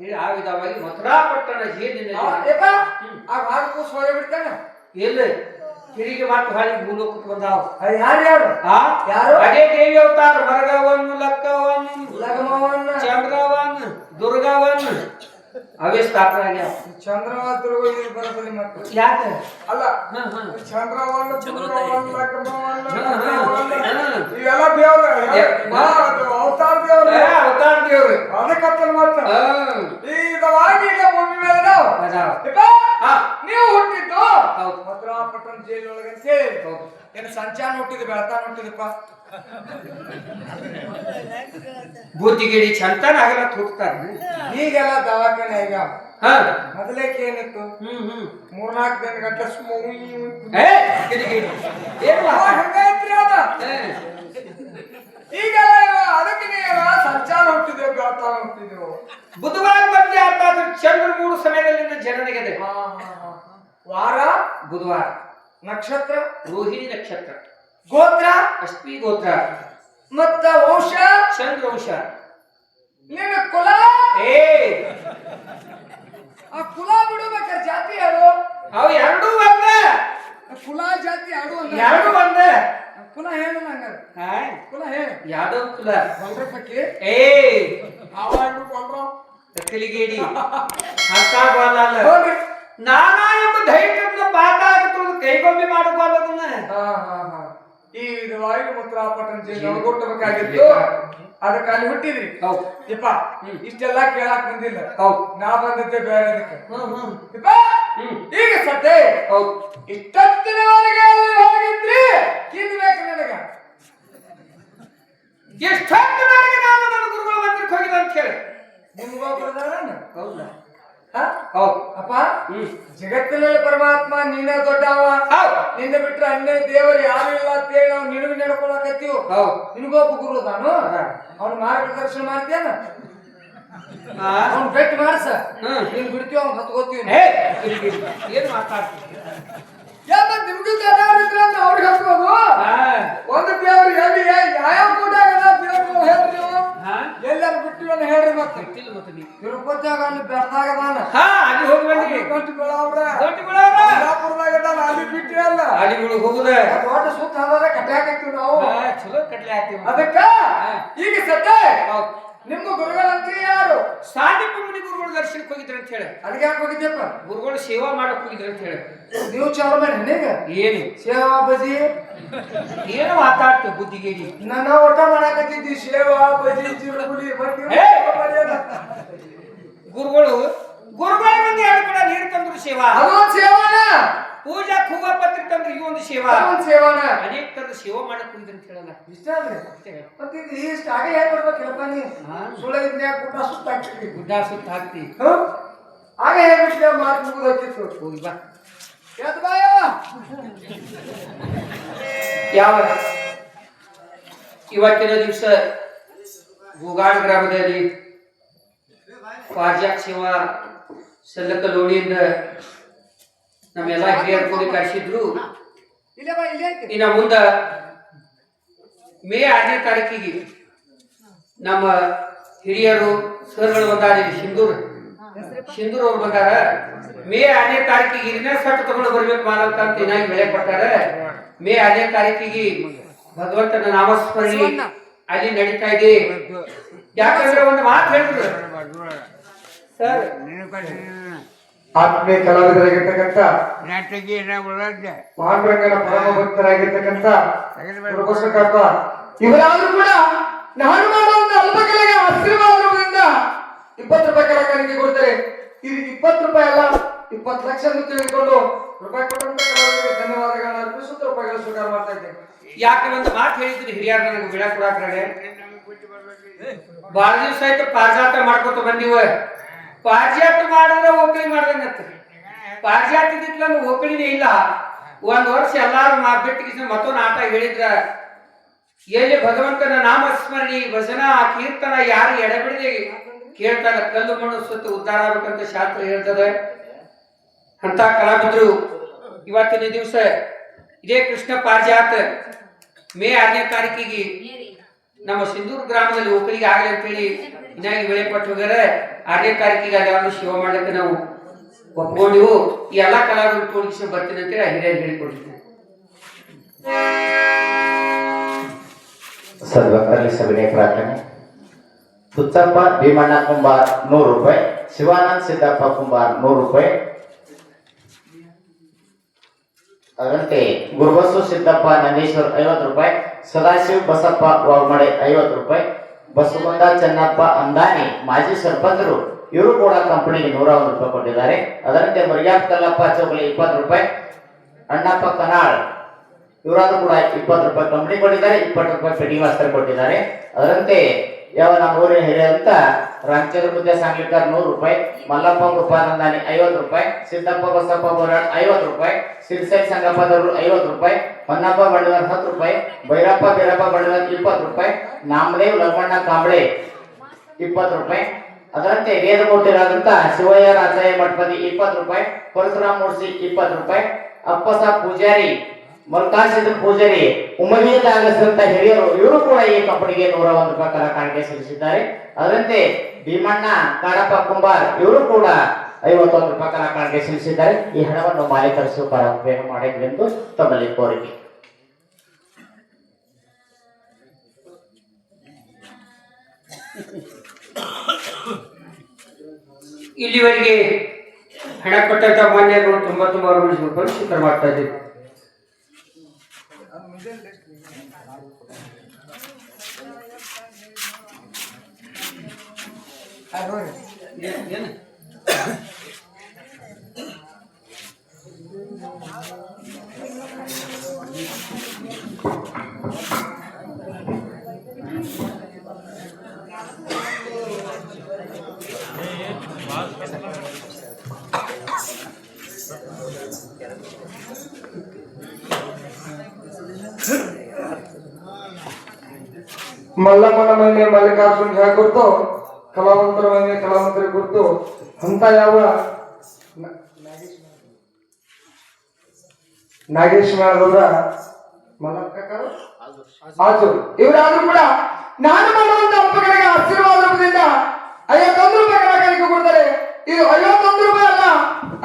ಹೇಳಿ ಆ ವಿಧವಾಗಿ ಮಥುರಾ ಪಟ್ಟಣ ಜೇನಿನ ಯಪ್ಪ ಆ ಭಾಗ ಕೂಸ್ ಹೋಗೇ ಬಿಡ್ತಾನ. ಎಲ್ಲ ತಿರುಗಿ ಮತ್ತು ಹಾಳಿ ಭೂಲೋಕಕ್ಕೆ ಬಂದಾವ ಅದು ಯಾರು ಯಾರು ಆ ಯಾರು? ಅದೇ ದೇವಿ ಅವತಾರ ಮರಗವನ್ನು ಲಕ್ಕವನ್ನು ಲಗಮವನ್ನ ಚಂದ್ರವನ್ನು ದುರ್ಗವನ್ನು ಅವೇ ಸ್ಥಾಪನೆ ಆಗ್ಯಾವ ಚಂದ್ರವ ದುರ್ಗ ಬರೋದಿಲ್ಲ ಮತ್ತೆ ಯಾಕೆ ಅಲ್ಲ ಹ್ಮ್ ಹ್ಮ್ ಚಂದ್ರವನ್ನ ದುರ್ಗವನ್ನ ಲಗಮವನ್ನ ಹ್ಮ್. ಇವೆಲ್ಲ ದೇವ್ರ ಅವತಾರ ದೇವ್ರ ಅವತಾರ ದೇವ್ರು ಅದಕ್ಕತ್ತಲ್ ಮಾಡ್ತಾರ ಹ್ಮ್. ಈಗವಾಗಿ ಈಗ ಭೂಮಿ ಮೇಲೆ ನಾವು ಅದಾವ. ಹಾ. ನೀವು ಹುಟ್ಟಿದ್ದು ಹೌದು. ಮಥುರಾ ಪಟ್ಟಣ ಜೈಲೊಳಗೆ ಅಂತ ಹೇಳಿ ಹೌದು. ಏನು ಸಂಚಾನ ಹುಟ್ಟಿದ್ದು ಬೆಳತಾನ ಹುಟ್ಟಿದಪ್ಪ ಬುದ್ಧಿಗಿಡಿ ಚಂತನ ಆಗಲ್ಲ ತುಟ್ತಾರ ಈಗೆಲ್ಲ ದವಾಖಾನೆ ಈಗ ಹಾ ಮೊದಲೇಕ್ ಏನಿತ್ತು ಹ್ಮ್ ಹ್ಮ್ 3-4 ದಿನ ಗಂಟೆ ಏ ಕಿಡಿಗಿಡಿ ಏನು ಮಾತಾಡ ಹಂಗೈತ್ರಿ ಅದ ಈಗೆಲ್ಲ ಅದಕ್ಕೆ ನೀವು ಸಂಚಾರ ಹುಟ್ಟಿದೆವು ಬೆಳತಾನ ಹುಟ್ಟಿದೆವು ಬುಧವಾರ ಬಂದು ಯಾತಾದ್ರೂ ಚಂದ್ರ ಮೂರು ಸಮಯದಲ್ಲಿ ಜನನಿಗೆ ವಾರ ಬುಧವಾರ ನಕ್ಷತ್ರ ರೋಹಿಣಿ ನಕ್ಷತ್ರ ಗೋತ್ರ ಅಶ್ವಿ ಗೋತ್ರ ಮತ್ತ ವಂಶ ಚಂದ್ರ ವಂಶ ನಿನ್ನ ಕುಲ ಏ ಆ ಕುಲ ಬಿಡಬೇಕಾದ್ರೆ ಜಾತಿ ಯಾರು ಅವು ಎರಡೂ ಒಂದ ಕುಲ ಜಾತಿ ಯಾರು ಎರಡು ಒಂದ ಕುಲ ಹೇಳು ನಂಗಾರ ಕುಲ ಹೇಳು ಯಾದವ್ ಕುಲ ಹೊಲ್ರ ಪಕ್ಕಿ ಏ ಅವಾರ್ಡು ಕೊಂಡ್ರು ಕಲಿಗೇಡಿ ಅಂತ ಬಾಲ ನೋಡ್ರಿ ನಾನಾ ಎಂಬ ಧೈರ್ಯದಿಂದ ಮಾತಾಡ್ತು ಕೈಗೊಂಬೆ ಮಾಡಿಕೊಳ್ಳೋದನ್ನ ಈ ವಿಧವಾಗಿ ಮಥುರಾ ಪಟ್ಟಣ ಜೈಲು ಹುಟ್ಟಬೇಕಾಗಿತ್ತು ಅದಕ್ಕೆ ಅಲ್ಲಿ ಹುಟ್ಟಿದ್ರಿ ಹೌದು ಯಪ್ಪ ಇಷ್ಟೆಲ್ಲ ಕೇಳಾಕ್ ಬಂದಿಲ್ಲ ಹೌದು ನಾ ಬಂದಿದ್ದೆ ಬೇರೆ ಅದಕ್ಕೆ ಹ್ಮ್ ಯಪ್ಪ ಈಗ ಸದ್ದೆ ಹೌದು ಇಷ್ಟೊತ್ತಿನವರೆಗೆ ಅಲ್ಲಿ ಹೋಗಿದ್ರಿ ಕಿನ್ಬೇಕು ನನಗ ಎಷ್ಟೊತ್ತು ನನಗೆ ನಾನು ನನ್ನ ಗುರುಗಳ ಮಂದಿರಕ್ಕೆ ಹೋಗಿದ್ದೆ ಅಂತ ಹೇಳಿ ನಿಮ್ಗೋ ಬರ್ದಾರ ಹೌದಾ ಹಾ ಹೌದು ಅಪ್ಪ ಜಗತ್ತಿನಲ್ಲಿ ಪರಮಾತ್ಮ ನೀನೇ ದೊಡ್ಡವ ಹೌದು ನಿನ್ನ ಬಿಟ್ರೆ ಅನ್ಯ ದೇವರು ಯಾರು ಇಲ್ಲ ಅಂತೇಳಿ ನಾವು ನಿನಗೆ ನಡ್ಕೊಳಕತ್ತೀವಿ ಹೌದು ನಿನಗೊಬ್ಬ ಗುರು ನಾನು ಅವ್ನ ಮಾರ್ಗದರ್ಶನ ಮಾಡ್ತೇನ ಅವ್ನ ಬೆಟ್ ಮಾಡ್ಸ ನೀನ್ ಬಿಡ್ತೀವಿ ಅವ್ನ ಹತ್ಕೋತೀವಿ ಏನು ಮಾತಾಡ್ತೀನಿ ನಿಮ್ಗೂ ಅವ್ರಿಗೆ ಹತ್ಕೋದು ಒಂದು ದೇವ್ರು ಎಲ್ಲಿ ಯಾವ ಕೂಡ ದೇವ್ರು ಹೇಳ್ರಿ ನೀವು ಎಲ್ಲಾರು ಬಿಟ್ಟಿವನ್ನ ಹೇಳ್ರಿ ಮತ್ತೆ ತಿರುಪತಿಯಾಗ ಅಲ್ಲಿ ಬೆಟ್ಟದಾಗದಾನ ಅಲ್ಲಿ ಹೋಗಿ ಬಂದ್ರಿ ಗಟ್ಟಿ ಬೆಳವ್ರ ದೊಡ್ಡ ಬೆಳವ್ರ ಬಿಲ್ಲಾಪುರದಾಗದಾನ ಅಲ್ಲಿ ಬಿಟ್ಟಿವಲ್ಲ ಅಲ್ಲಿಗಳು ಹೋಗುದ ತೋಟ ಸುತ್ತ ಹದ ಕಟ್ಟಿ ಹಾಕತ್ತೀವಿ ನಾವು ಚಲೋ ಕಟ್ಲೆ ಹಾಕ್ತೀವಿ ಅದಕ್ಕ ಈಗ ಸದ್ಯ ನಿಮ್ಗೂ ಗುರುಗಳಂತ್ರಿ ಯಾರು ಸಾಂದೀಪ ಮುನಿ ಗುರುಗಳು ದರ್ಶನಕ್ಕೆ ಹೋಗಿದ್ರು ಅಂತ ಹೇಳಿ ಅದಕ್ಕೆ ಯಾಕೆ ಹೋಗಿದ್ದೆಪ್ಪ ಗುರುಗಳು ಸೇವಾ ಮಾಡಕ್ ಹೋಗಿದ್ರು ಅಂತ ಹೇಳಿ ನೀವು ಚಾಲು ಮಾಡಿ ನನಗ ಏನು ಸೇವಾ ಬಜಿ ಏನು ಮಾತಾಡ್ತೀವಿ ಬುದ್ಧಿಗೇಡಿ ನನ್ನ ಊಟ ಮಾಡಾಕತ್ತಿದ್ದಿ ಸೇವಾ ಬಜಿ ಚಿರುಗುಳಿ ಗುರುಗಳು ಗುರುಗಳ ಮಂದಿ ಎರಡು ಕಡೆ ನೀರು ತಂದ್ರು ಸೇವಾ ಅದೊಂದು ಸೇವಾನ ಪೂಜಾ ಹೂವ ಪತ್ರಿಕೆ ತಂದ್ರು ಈ ಒಂದು ಸೇವಾ ಅದೊಂದು ಸೇವಾನ ಅನೇಕ ತರದ ಸೇವಾ ಮಾಡಕ್ ಹೋಗಿದ್ರು ಅಂತ ಹೇಳಲ್ಲ ಇಷ್ಟ ಅಲ್ರಿ ಮತ್ತೆ ಇದು ಇಷ್ಟ ಆಗ ಹೇಗೆ ಬರ್ಬೇಕಿಲ್ಲಪ್ಪ ನೀ ಸುಳ್ಳ ಇದ್ನ್ಯಾಗ ಗುಡ್ಡ ಸುತ್ತ ಹಾಕ್ತಿದ್ವಿ ಗುಡ್ಡ ಸುತ್ತ ಹಾಕ್ತಿ ಆಗ ಹೇಳ್ಬಿಟ್ಟು ಮಾತು ಮುಗಿದೋಕಿತ್ತು ಹೋಗಿ ಬಾ ಎದ್ ಬಾಯ ಯಾವ ಇವತ್ತಿನ ದಿವಸ ಗೋಗಾಡ್ ಗ್ರಾಮದಲ್ಲಿ ಪಾರ್ಜಾಕ್ ಸೇವಾ ಸಲ್ಲಕ ಲೋಣಿಯಿಂದ ನಮ್ಮೆಲ್ಲ ಹಿರಿಯರು ಕೂಡಿ ಕರೆಸಿದ್ರು ಇಲ್ಲೇ ಬಾ ಇಲ್ಲೇ ಐತಿ ಇನ್ನ ಮುಂದ ಮೇ 6ನೇ ತಾರೀಕಿಗೆ ನಮ್ಮ ಹಿರಿಯರು ಸರ್ಗಳು ಬಂದಾರ ಸಿಂಧೂರ್ ಅವ್ರು ಬಂದಾರ ಮೇ 6ನೇ ತಾರೀಕಿಗೆ 2ನೇ ಸೆಟ್ ತಗೊಂಡು ಬರ್ಬೇಕು ಮಾಲಕ ಅಂತ ಏನಾಗಿ ಬೆಳೆ ಕೊಟ್ಟಾರ ಮೇ 6ನೇ ತಾರೀಕಿಗೆ ಭಗವಂತನ ನಾಮಸ್ಮರಣೆ ಶಿವಣ್ಣ. ಅಲ್ಲಿ ನಡೀತಾ ಇದೆ. ಯಾಕಂದ್ರೆ ಒಂದು ಮಾತು ಹೇಳಿದ್ರು ಸರ್, ಆತ್ಮೀಯ ಕಲಾವಿದರಾಗಿರ್ತಕ್ಕಂಥ ಪಾಂಡುರಂಗನ ಪರಮ ಭಕ್ತರಾಗಿರ್ತಕ್ಕಂಥ ಗುರುಬಸವಪ್ಪ ಇವರಾದ್ರೂ ಕೂಡ ನಾನು ಮಾಡುವಂತ ಅಲ್ಪ ಕಲೆಗೆ ಆಶೀರ್ವಾದದಿಂದ 20 ರೂಪಾಯಿ ಕಲ ಕಾಣಿಕೆ ಕೊಡ್ತಾರೆ. ಇದು 20 ರೂಪಾಯಿ ಅಲ್ಲ, 20 ಲಕ್ಷ ಎಂದು ತಿಳಿದುಕೊಂಡು ರೂಪಾಯಿ ಕೊಟ್ಟಂತ ಕಲಾವಿದರಿಗೆ ಧನ್ಯವಾದಗಳನ್ನ ಅರ್ಪಿಸುತ್ತ ರೂಪಾಯಿಗಳ ಸ್ವೀಕಾರ ಮಾಡ್ತಾ ಇದ್ದೇನೆ. ಯಾಕೆ ಒಂದು ಮಾತು ಹೇಳಿದ್ರು ಹಿರಿಯರು ನನಗೆ ಬಿಡ ಕೊಡಾಕ್ರೆ ಬಾಳ ದಿವಸ ಆಯ್ತು ಪಾರಿಜಾತ ಮಾಡ್ಕೊತ ಬಂದಿವ. ಪಾರಿಜಾತ ಮಾಡಿದ್ರೆ ಹೋಕಳಿ ಮಾಡ್ದಂಗತ್ತ. ಪಾರಿಜಾತ ಇದ್ದಿತ್ತು ಅಂದ್ರೆ ಹೋಕಳಿನೇ ಇಲ್ಲ. ಒಂದ್ ವರ್ಷ ಎಲ್ಲಾರು ಬಿಟ್ಟು ಮತ್ತೊಂದು ಆಟ ಹೇಳಿದ್ರ ಎಲ್ಲಿ ಭಗವಂತನ ನಾಮಸ್ಮರಣೆ ಭಜನಾ ಕೀರ್ತನ ಯಾರು ಎಡೆಬಿಡದೆ ಕೇಳ್ತಾರ ಕಲ್ಲು ಮಣ್ಣು ಸುತ್ತ ಉದ್ಧಾರ ಆಗ್ಬೇಕಂತ ಶಾಸ್ತ್ರ ಹೇಳ್ತದೆ. ಅಂತ ಕಲಾವಿದರು ಇವತ್ತಿನ ದಿವಸ ಇದೇ ಕೃಷ್ಣ ಪಾರಿಜಾತ ಮೇ 6ನೇ ತಾರೀಕಿಗೆ ನಮ್ಮ ಸಿಂಧೂರು ಗ್ರಾಮದಲ್ಲಿ ಒಕ್ಕಲಿಗೆ ಆಗಲಿ ಅಂತೇಳಿ ಇನ್ನಾಗಿ ಬೆಳೆ ಕೊಟ್ಟು ಹೋಗ್ಯಾರ. 6ನೇ ತಾರೀಕಿಗೆ ಅಲ್ಲಾದ್ರು ಶಿವ ಮಾಡ್ಲಿಕ್ಕೆ ನಾವು ಒಪ್ಕೊಂಡಿವು. ಈ ಎಲ್ಲಾ ಕಲಾವಿದರು ತೋಡಿಸಿ ಬರ್ತೀನಿ ಅಂತೇಳಿ ಹಿರಿಯರು ಹೇಳಿಕೊಡ್ತೀನಿ. ಸದ್ಭಕ್ತರಲ್ಲಿ ಸವಿನಯ ಪ್ರಾರ್ಥನೆ. ಹುಚ್ಚಪ್ಪ ಭೀಮಣ್ಣ ಕುಂಬಾರ್ 100 ರೂಪಾಯಿ, ಶಿವಾನಂದ್ ಸಿದ್ದಪ್ಪ ಕುಂಬಾರ್ 100 ರೂಪಾಯಿ, ಅದರಂತೆ ಗುರುಬಸು ಸಿದ್ದಪ್ಪ ನಂದೀಶ್ವರ್ 50 ರೂಪಾಯಿ, ಸದಾಶಿವ್ ಬಸಪ್ಪ ವಾಗ್ಮಡೆ 50 ರೂಪಾಯಿ, ಬಸವಂತ ಚೆನ್ನಪ್ಪ ಅಂದಾನಿ ಮಾಜಿ ಸರ್ಪಂಚರು ಇವರು ಕೂಡ ಕಂಪನಿಗೆ 101 ರೂಪಾಯಿ ಕೊಟ್ಟಿದ್ದಾರೆ. ಅದರಂತೆ ಮರ್ಯಾದ್ ಕಲ್ಲಪ್ಪ ಚೌಗಲಿ 20 ರೂಪಾಯಿ, ಅಣ್ಣಪ್ಪ ಕನಾಳ್ ಇವರಾದ್ರೂ ಕೂಡ 20 ರೂಪಾಯಿ ಕಂಪನಿ ಕೊಟ್ಟಿದ್ದಾರೆ, 20 ರೂಪಾಯಿ ಫಿಟ್ಟಿಂಗ್ ಮಾಸ್ತರ್ ಕೊಟ್ಟಿದ್ದಾರೆ. ಅದರಂತೆ ಯಾವ ನಮ್ಮ ಊರಿನ ಹಿರಿಯಂತ ರಾಮಚಂದ್ರ ಮುದ್ದೆ ಸಾಂಗ್ಲಿಕರ್ 100 ರೂಪಾಯಿ, ಮಲ್ಲಪ್ಪ ಕೃಪಾನಂದಾನಿ 50 ರೂಪಾಯಿ, ಸಿದ್ದಪ್ಪ ಬಸಪ್ಪ ಬೋರಾಳ್ 50 ರೂಪಾಯಿ, ಸಿರ್ಸೈ ಸಂಗಪ್ಪದವರು 50 ರೂಪಾಯಿ, ಹೊನ್ನಪ್ಪ ಬಂಡವಾಳ 10 ರೂಪಾಯಿ, ಭೈರಪ್ಪ ಬೀರಪ್ಪ ಬಂಡವಾಳ 20 ರೂಪಾಯಿ, ನಾಮದೇವ್ ಲಕ್ಷ್ಮಣ್ಣ ಕಾಂಬಳೆ 20 ರೂಪಾಯಿ. ಅದರಂತೆ ವೇದಮೂರ್ತಿಗಳಾದಂತ ಶಿವಯ್ಯ ರಾಜಯ್ಯ ಮಠಪತಿ 20 ರೂಪಾಯಿ, ಪರಶುರಾಮ್ ಮೂರ್ಸಿ 20 ರೂಪಾಯಿ, ಅಪ್ಪಸ ಪೂಜಾರಿ ಮಲ್ಕಾಸಿದ ಪೂಜಾರಿ ಉಮವಿಯದಾಗಸಂತ ಹಿರಿಯರು ಇವರು ಕೂಡ ಈ ಕಂಪನಿಗೆ 101 ರೂಪಾಯಿ ಕಲಾ ಕಾಣಿಕೆ ಸಲ್ಲಿಸಿದ್ದಾರೆ. ಅದರಂತೆ ಭೀಮಣ್ಣ ಕಾಡಪ್ಪ ಕುಂಬಾರ್ ಇವರು ಕೂಡ 51 ರೂಪಾಯಿ ಕಲಾ ಕಾಣಿಕೆ ಸಲ್ಲಿಸಿದ್ದಾರೆ. ಈ ಹಣವನ್ನು ಮಾಲೀಕರು ಸ್ವೀಕಾರ ಮಾಡಿದ್ವಿ ಎಂದು ತಮ್ಮಲ್ಲಿ ಕೋರಿಕೆ. ಇಲ್ಲಿವರೆಗೆ ಹಣ ಕೊಟ್ಟಂತ ಮಾನ್ಯರು ತುಂಬಾ ರೂಪಾಯಿ ಸ್ವೀಕಾರ ಮಾಡ್ತಾ ಇದ್ದೀವಿ. ಮಲ್ಲಮ್ಮನ ಮನೆ ಮಲ್ಲಿಕಾರ್ಜುನ್ ಹೇಗೆ ಗುರ್ತು, ಕಲಾವಂತರ ಮನೆ ಕಲಾವಂತರಿಗೆ ಗುರ್ತು ಅಂತ ಯಾವ ನಾಗೇಶ್ ಮೇಳದವರ ಮಲ್ಲಕ್ಕ ಆಜು ಇವರಾದ್ರೂ ಕೂಡ ನಾನು ಮಾಡುವಂತ ಅಪ್ಪಗಳಿಗೆ ಆಶೀರ್ವಾದದಿಂದ 51 ರೂಪಾಯಿ ಕಲಾಕಾರಿಕೆ ಕೊಡ್ತಾರೆ. ಇದು 51 ರೂಪಾಯಿ ಅಲ್ಲ,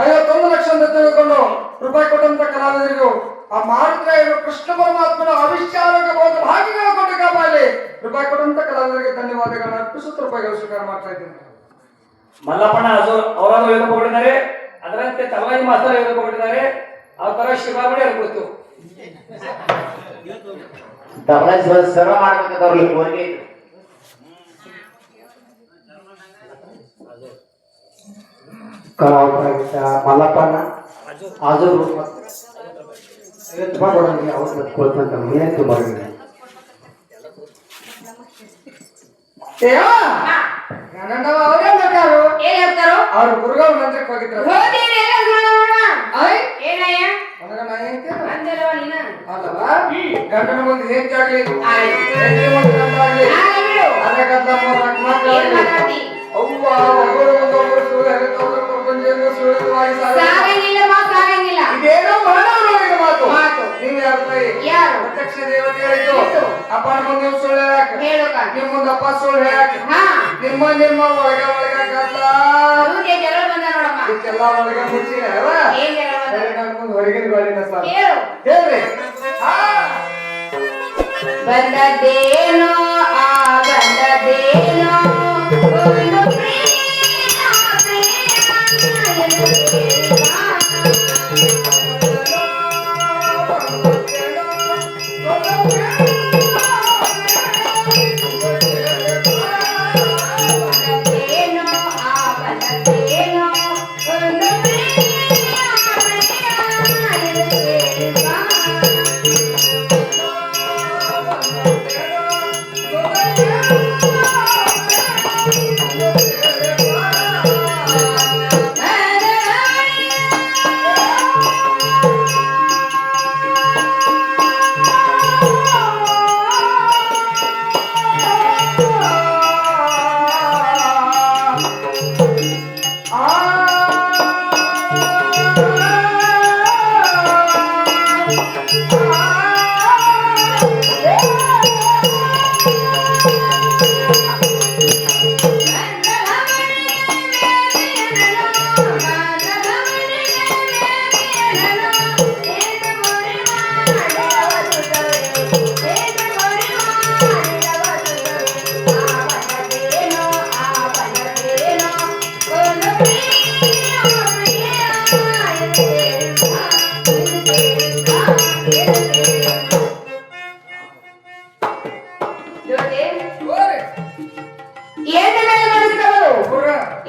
51 ಲಕ್ಷ ಅಂತ ತಿಳ್ಕೊಂಡು ರೂಪಾಯಿ ಕೊಟ್ಟಂತ ಕಲಾವಿದರಿಗೂ ಆ ಮಾರುತ್ರ ಕೃಷ್ಣ ಪರಮಾತ್ಮನ ಅವಿಷ್ಕಾರಕ ಭಾಗಿಗಳ ಕೊಟ್ಟು ಕಾಪಾಡಲಿ ರೂಪಾಯಿ ಕೊಟ್ಟಂತ ಕಲಾವಿದರಿಗೆ ಧನ್ಯವಾದಗಳನ್ನ ಅರ್ಪಿಸುತ್ತ ರೂಪಾಯಿಗಳು ಸ್ವೀಕಾರ ಮಾಡ್ತಾ ಇದ್ದೀನಿ. ಮಲ್ಲಪ್ಪಣ್ಣ ಅವರಾದ್ರು ಹೇಳ್ಕೊಂಡಿದ್ದಾರೆ, ಅದರಂತೆ ತಲವಾಯಿ ಮಾಸ್ತರ ಹೇಳ್ಕೊಂಡಿದ್ದಾರೆ. ಆ ತರ ಶಿವಾಮಣಿ ಹೇಳ್ಕೊಡ್ತು ಸರ್ವ ಮಾಡ್ಬೇಕಂತವ್ರಿಗೆ ಕೋರಿಕೆ ಇತ್ತು. ಕಲಾವಿದ ಮಲ್ಲಪ್ಪಣ್ಣ ಆಜೂರು ತುಂಬಾ ಕೊಡೋದಿಲ್ಲ ಅವ್ರು ಕೊಡ್ತಂತ ಏನೇ ತುಂಬ ಅವ್ರ ಗುರುಗಳು ಮಂತ್ರಕ್ಕೆ ಹೋಗಿದ್ರು. ಅಲ್ಲವಾ ಗಂಡನ ಮುಂದೆ ಏನ್ ಜಾಗಲಿ ಅವ್ವ ಒಬ್ಬರು ಒಂದೊಬ್ಬರು ಸುಳ್ಳು ಪ್ರಪಂಚ ಸುಳ್ಳುವಾಗಿ ಇದೇನೋ ಮಾನವರೊಳಗಿನ ಮಾತು. ನೀವು ಯಾರು ಪ್ರತ್ಯಕ್ಷ ದೇವತೆ ಹೇಳಿದ್ದು ಅಪ್ಪನ ಮುಂದೆ ನೀವು ಸುಳ್ಳು ಹೇಳಕ್, ನಿಮ್ ಮುಂದೆ ಅಪ್ಪ ಸುಳ್ಳು ಹೇಳಕ್, ನಿಮ್ಮ ಒಳಗ ಇದಕ್ಕೆಲ್ಲ ಒಳಗ ಮುಚ್ಚಿನ ಮುಂದೆ ಹೊರಗಿನ ಗಾಳಿನ ಸರ್ ಹೇಳ್ರಿ. ಬಂದದ್ದೇನೋ ಆ ಬಂದದ್ದೇನೋ ಒಂದು ಪ್ರೇಮ ಬಂದದ್ದೇನೋ ಆ ಬಂದದ್ದೇನೋ ಒಂದು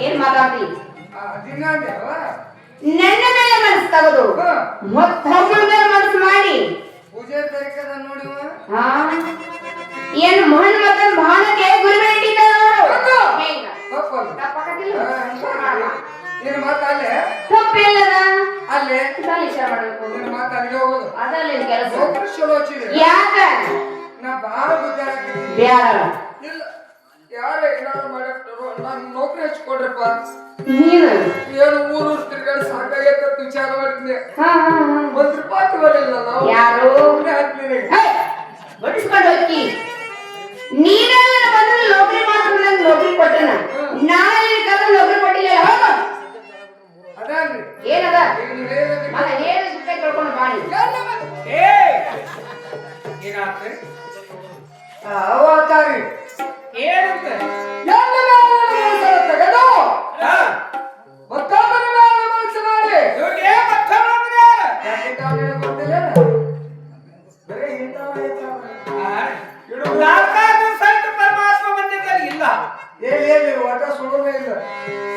ಏನ್ ಮಾತಾಡ್ತಿ ದಿನ ಅಂದ್ಯಾವ ನನ್ನ ಮೇಲೆ ಮನಸ್ಸು ತಗೋದು ಮತ್ತೊಬ್ಬರ ಮೇಲೆ ಮನಸ್ಸು ಮಾಡಿ ಪೂಜೆ ತರಿಕದ ನೋಡಿವ ಹಾ ಏನು ಮಹನ್ ಮತನ್ ಭಾವನೆಗೆ ಗುರಿ ಬೇಡಿದ್ದ ಹೆಂಗ ತಪ್ಪಲ್ಲ ತಪ್ಪಾಗತ್ತಿಲ್ಲ ನಿನ್ನ ಮಾತು ಅಲ್ಲೇ ತಪ್ಪಿಲ್ಲದ ಅಲ್ಲೇ ಅಲ್ಲಿ ವಿಚಾರ ಮಾಡ್ಬೇಕು ನಿನ್ನ ಮಾತು ಅಲ್ಲಿಗೆ ಹೋಗೋದು ಅದಲ್ಲ ಕೆಲಸ ನೌಕರಿ ಚಲೋ ಹಚ್ಚಿದೆ ಯಾಕ ನಾ ಬಾಳ ಗುದ್ದಾಡಕತ್ತೀನಿ ಬ್ಯಾಡ ಇಲ್ಲ ಯಾರ ಏನಾದ್ರು ಮಾಡ್ಯಾರ ನಾನು ನೌಕರಿ ಹಚ್ಕೊಡ್ರಪ್ಪ ನೀನು ಏನು ಊರು ತಿರ್ಗಾಡಿ ಸಾಕಾಗೈತೆ ಅಂತ ವಿಚಾರ ಮಾಡಿದ್ದೆ ಹಾ ಹಾ ಹಾ ಒಂದ್ ರೂಪಾಯಿ ತಗೊಳ್ಳಿಲ್ಲ ನಾವು ಯಾರು ಹಾಕ್ತೀನಿ ಬಡಿಸ್ಕೊಂಡು ಹೋಗಿ ನೀನೆಲ್ಲ ಬಂದ್ರೆ ನೌಕರಿ ಮಾತ್ರ ನಂಗೆ ನೌಕರಿ ಕೊಟ್ಟನ ನಾಳೆ ಕದ ನೌಕರಿ ಕೊಟ್ಟಿಲ್ಲ ಹೌದು ಅದಾನ್ರಿ ಏನದ ಈಗ ನೀವೇನಂದ್ರೆ ಮಗ ಏನು ಸುತ್ತ ಕಳ್ಕೊಂಡು ಬಾಳಿ ಏನಾಗ್ತದೆ ಅವತಾರಿ ಏನಂತ ಎಲ್ಲ ಮನಸ್ಸನ್ನು ತೆಗೆದು ಮತ್ತೊಬ್ಬರ ಮೇಲೆ ಮನಸ್ಸು ಮಾಡಿ ಇವ್ರಿಗೆ ಮತ್ತೊಬ್ಬರಂದ್ರೆ ಯಾಕೆ ತಾನೇ ಗೊತ್ತಿಲ್ಲ ಬರೀ ಇಂಥವ ನಾಲ್ಕಾರು ಸಹಿತ ಪರಮಾತ್ಮ ಮಂದಿರದಲ್ಲಿ ಇಲ್ಲ ಏನ್ ಒಟ್ಟ ಸುಡುವೇ ಇಲ್ಲ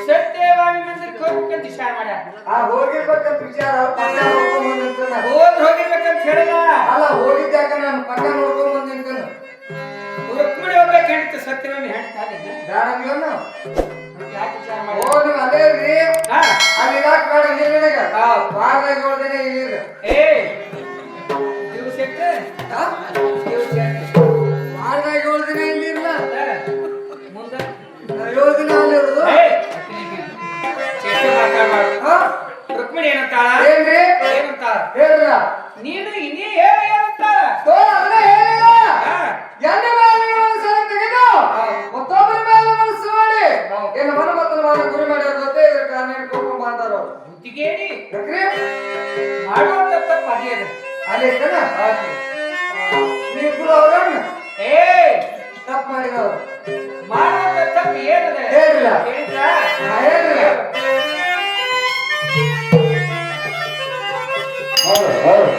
ಸತ್ಯವಾಣಿ ಮಂದಿರಕ್ಕೆ ಹೋಗ್ಬೇಕಂತ ವಿಚಾರ ಮಾಡ್ಯಾರ ಆ ಹೋಗಿರ್ಬೇಕಂತ ವಿಚಾರ ಪಕ್ಕ ನೋಡ್ಕೊಂಡ್ ಬಂದಿರ್ತಾನ ಹೋಗ್ಬೇಕಂತ ಹೇಳಿಲ್ಲ ಅಲ್ಲ ಹೋಗಿದ್ದಾಗ ನಾನು ಪಕ್ಕ ನೋಡ್ಕೊಂಡ್ ಬಂದಿರ್ತಾನ ರುಕ್ಮಿಣಿ ಹೋಗ್ಬೇಕು ಹೇಳಿತ್ತು ಸತ್ಯವಾಣಿ ಹೇಳ್ತಾರೆ ಬೇಡಂಗಿಲ್ಲ ಯಾಕೆ ವಿಚಾರ ಓ ಮಾಡಿ ನೀವು ಅದೇ ರೀ ಅಲ್ಲಿ ಇದಾಕ್ ಬೇಡ ನೀರಿನಾಗ ವಾರದಾಗ 7 ದಿನ ಇಲ್ಲಿರ ಏ ದಿವಸ ದಿವಸ ವಾರದಾಗ 7 ದಿನ ಇಲ್ಲಿರಲ್ಲ ಮುಂದೆ 7 ದಿನ ಅಲ್ಲಿರೋದು ರುಕ್ಮಿಣಿ ಏನಂತಾಳ ಏನ್ರಿ ಏನಂತಾಳ ಹೇಳ್ರ ನೀನು ಇನ್ನೇ ಏನಂತಾಳ ತೋ ಅದನ್ನ ಹೇಳಿಲ್ಲ ಎನ್ನ ಮೇಲೆ ಮನಸ್ಸನ್ನು ತೆಗೆದು ಮತ್ತೊಬ್ಬರ ಮೇಲೆ ಮನಸ್ಸು ಮಾಡಿ ಏನು ಮನಮತ್ತನ ಮಾಡಿ ಗುರಿ ಮಾಡ್ಯಾರ ಗೊತ್ತೇ ಇದ್ರ ಕಾರಣ ಕರ್ಕೊಂಡ್ ಬಂದಾರ ಅವ್ರು ಬುದ್ಧಿಗೇಡಿ ಯಾಕ್ರಿ ಮಾಡುವಂತ ತಪ್ಪು ಅದೇ ಅದು ಅಲ್ಲಿ ಐತನ ನೀವಿಬ್ರು ಅವ್ರಣ್ಣ ಏ ತಪ್ಪು ಮಾಡಿದವ್ರು ಮಾಡುವಂತ ತಪ್ಪು ಏನದೆ ಹೇಳಿಲ್ಲ ಹೇಳಿದ್ರಾ? ಹೇಳಿಲ್ಲ ಹೌದು ಹೌದು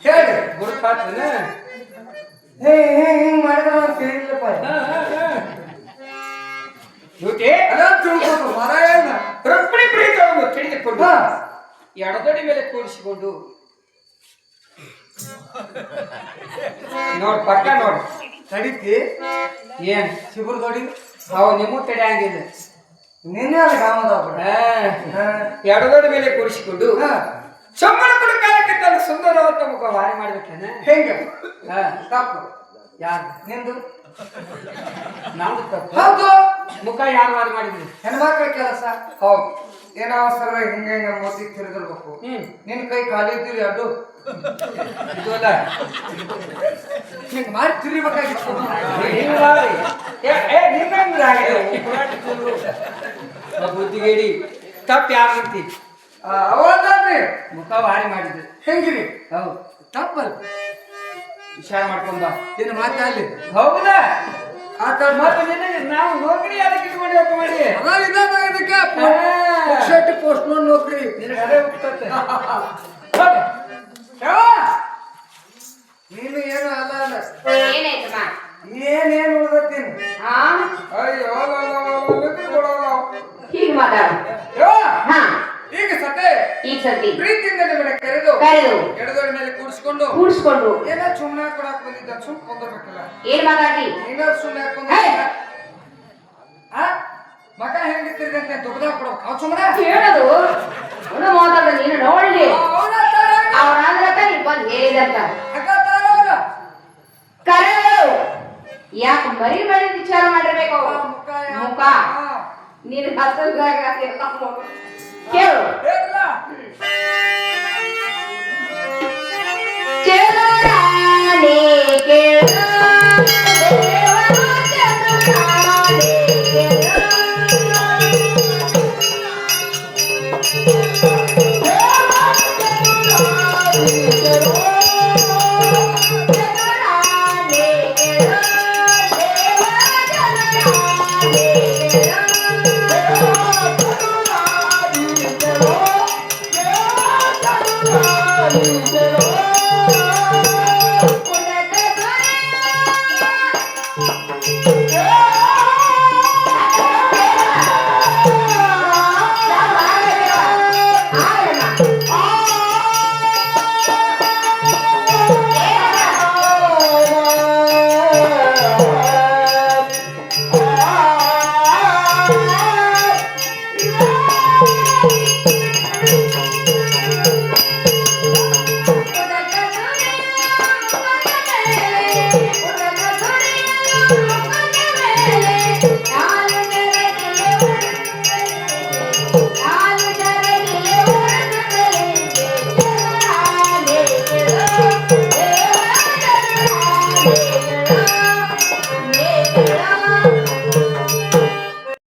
ಹೇಳಿ ಗುರುತಾತನ ಹಿಂಗ್ ಮಾಡಿದ್ರೆ ನಾವು ಕೇಳಿಲ್ಲಪ್ಪ ಡ್ಯೂಟಿ ಅಲ್ಲ ತಿಳ್ಕೊಂಡು ಮರಾಯಣ ರುಕ್ಮಿಣಿ ಪ್ರೀತವನ್ನು ತಿಳಿದುಕೊಂಡು ಹಾ. ಎಡದಡಿ ಮೇಲೆ ಕೂಡಿಸಿಕೊಂಡು ನೋಡ್ ಪಕ್ಕ ನೋಡು ತಡಿತಿ ಏನ್ ಶಿಬುರ್ ದೊಡಿ ಅವು ನಿಮ್ಮ ತಡೆ ಆಗಿಲ್ಲ ನಿನ್ನೆ ಅಲ್ಲಿ ಕಾಮದ ಎಡದಡಿ ಮೇಲೆ ಕೂಡಿಸಿಕೊಂಡು ಹಾ ಸಂಬಳ ಕೊಡ ಕಾಲಕ್ಕೆ ತನ್ನ ಸುಂದರವಾದ ಮುಖ ವಾರಿ ಮಾಡ್ಬೇಕೇನ ಹೆಂಗ ಹಾ. ತಪ್ಪು ಯಾರು ನಿಂದು ನಮ್ದು ತಪ್ಪು ಹೌದು ಮುಖ ಯಾರು ವಾರಿ ಮಾಡಿದ್ರಿ ಹೆಣ್ಮಕ್ಳ ಕೆಲಸ ಹೌದು ಏನೋ ಅವಸರ ಹಿಂಗ ಹಿಂಗ ಮೋತಿ ತಿರುಗಿರ್ಬೇಕು ನಿನ್ ಕೈ ಖಾಲಿ ಇದ್ದೀರಿ ಅಡ್ಡು ಇದು ಅಲ್ಲ ಹಿಂಗ್ ಮಾಡಿ ತಿರಿಬೇಕಾಗಿತ್ತು ನೀವು ಮಾಡಿ. ನಿನ್ನಂದ್ರೆ ಆಗಿದೆ. ಬುದ್ಧಿಗೇಡಿ ತಪ್ಪು ಯಾರು ಅಂತಿ ಅವಲ್ರಿ ಮುಖ ವಾರಿ ಮಾಡಿದ್ರು ಹೆಂಗಿರಿ ಹೌದು ತಪ್ಪಲ್ಲ ವಿಚಾರ ಮಾಡ್ಕೊಂಡ ನಿನ್ನ ಮಾತಾಡ್ಲಿ ಹೌದಾ ಆತ ಮತ್ತೆ ನಿನಗೆ ನಾವು ನೌಕರಿ ಅದಕ್ಕೆ ಇಟ್ಕೊಂಡು ಹೋಗ್ತಾ ಮಾಡಿ ಅದ ಇದಕ್ಕೆ ಶೆಟ್ಟಿ ಪೋಸ್ಟ್ ನೌಕರಿ ನಿನಗೆ ಅದೇ ಹೋಗ್ತತ್ತೆ ನೀನು ಏನು ಅಲ್ಲ ಅಲ್ಲ ಏನಾಯ್ತಮ್ಮ ಏನೇನು ಉಳ್ದತ್ತೀನಿ ಹಾ ಅಯ್ಯೋ ಕೊಡೋಲ್ಲ ಹೀಗ್ ಮಾತಾಡು ಹಾ ಈಗ ಸತೆ ಈಗ ಸತಿ ಪ್ರೀತಿಯಿಂದ ನಿಮ್ಮನ್ನ ಕರೆದು ಎಡದೋಡಿ ಮೇಲೆ ಕೂಡಿಸ್ಕೊಂಡು ಕೂಡ್ಸ್ಕೊಂಡು ಏನೋ ಸುಮ್ಮನೆ ಕೊಡಕ್ ಬಂದಿದ್ದ ಸುಮ್ ಕೊಂದರ್ಬೇಕಲ್ಲ ಏನ್ ಮಾತಾಡಿ ನೀನ ಸುಮ್ಮನೆ ಹಾಕೊಂಡ ಮಗ ಹೆಂಗಿರ್ತಿರ್ದೆ ಅಂತ ದುಡ್ದಾಗ ಕೊಡ್ಬೇಕು ಅವ್ ಸುಮ್ಮನೆ ಹೇಳೋದು ಅವನು ಮಾತಾಡ ನೀನು ನೋಡ್ಲಿ ಅವ್ರ ಅಂದ್ರಕ್ಕ ನೀ ಬಂದ್ ಹೇಳಿದಂತ ಕರೆಗಳು ಯಾಕೆ ಮರಿ ಮರಿ ವಿಚಾರ ಮಾಡಿರ್ಬೇಕು ಅವ್ರು ಮುಖ ನೀನು ಹಸಲ್ದಾಗ ಎಲ್ಲ ನೋಡು. ಕೇಳು ಚಲೋ ರಾಣಿ ಕೇಳು ದೇವರ ಚಲೋ ರಾಣಿ Hello.